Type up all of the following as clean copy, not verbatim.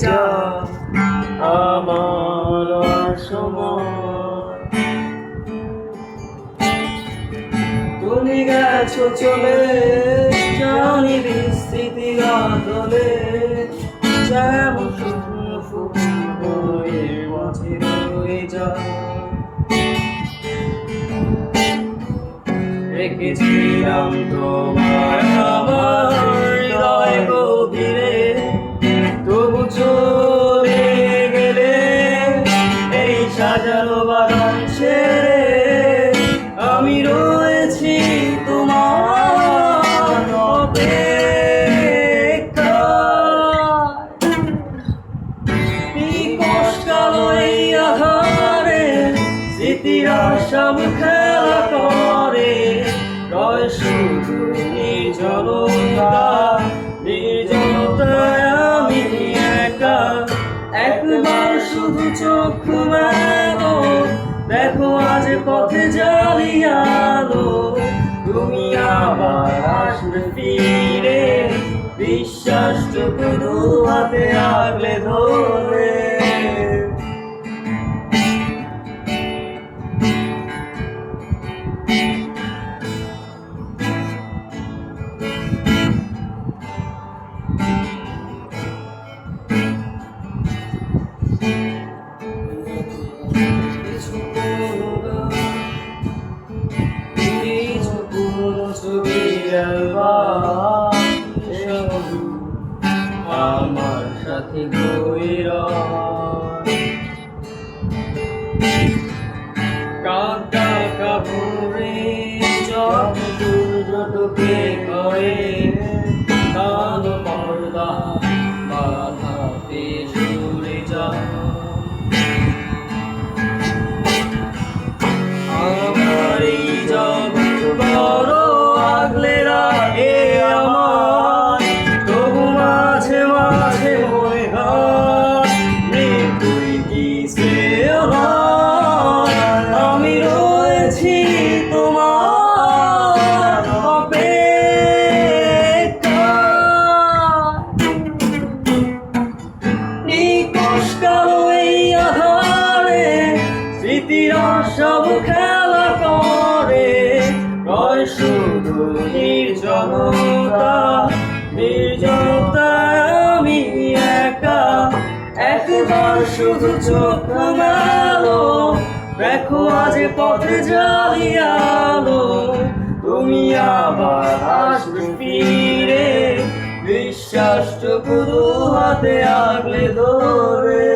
যা আমার সময়। তুমি গেছো চলে জানি বিস্তৃতির আদলে, যেমন শূন্য ফুলের মাঝে রয়ে যা। রেখেছিলাম তোমার আমার হৃদয় গভীরে, তবু চলে গেলে এই সাজানো বাগান ছেড়ে। আমি রয়েছি তোমার অপেক্ষায়। নিকশ কালো এই আধারে স্মৃতিরা সব খেলা করে, রয় শুধু নির্জনতা, নির্জনতায় আমি একা। একবার শুধু চক্ষু মেলো, দেখো আজ পথে জ্বালিয়ালো। তুমি আবার আসবে ফিরে, বিশ্বাসটুকু দু হাতে আগলে ধরে। আমার সাথে কাঁটা কাপড়ে চোখে ঘরে, কালো পর্দা মাথাতে সরে যা। আমার এই জগৎ বড় আগলে রাখে আমার, তবু মাঝে মাঝে মনে হয় মৃত্যুই কি শ্রেয় নয়। আমি রয়েছি তোমার অপেক্ষায়। নিকশ কালো এই আধারে স্মৃতিরা সব খেলা করে, রয় শুধু নির্জনতা, নির্জনতায় আমি একা। একবার শুধু চোখ মেলো, দেখো আজ পথে জ্বালিয়ালো। তুমি আবার আসবে ফিরে, বিশ্বাসটুকু দু হাতে আগলে ধরে।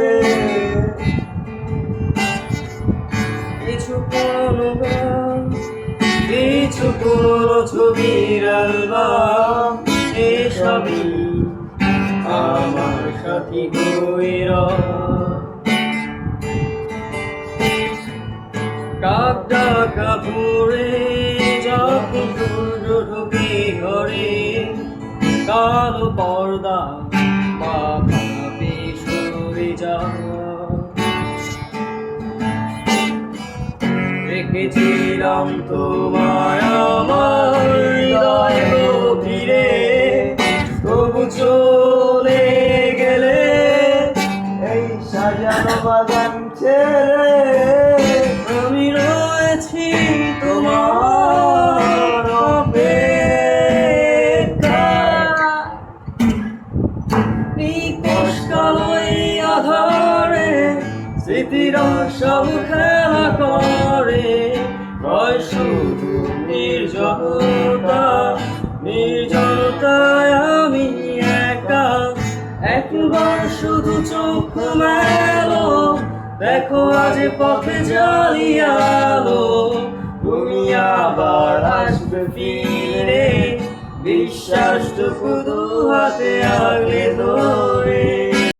কিছু পুরনো গান, কিছু পুরনো ছবির অ্যালবাম, এসবই আমার সাথী গইরা। কাঁটা কাপড়ে যখন সূর্য ঢোকে ঘরে, কালো পর্দা মাথাতে সরে যা। রেখেছিলাম তোমায় আমার হৃদয় গভীরে, তবু চলে গেলে এই সাজানো বাগান ছেড়ে। আমি রয়েছি তোমার অপেক্ষায়। নিকশ কালো এই আধারে স্মৃতিরা সব খেলা করে, রয় শুধু নির্জনতা, নির্জনতায় আমি একা। একবার শুধু চোখ মেলো, দেখো আজ পথে জ্বালিয়ালো। তুমি আবার আসবে ফিরে, বিশ্বাসটুকু দু হাতে আগলে ধরে।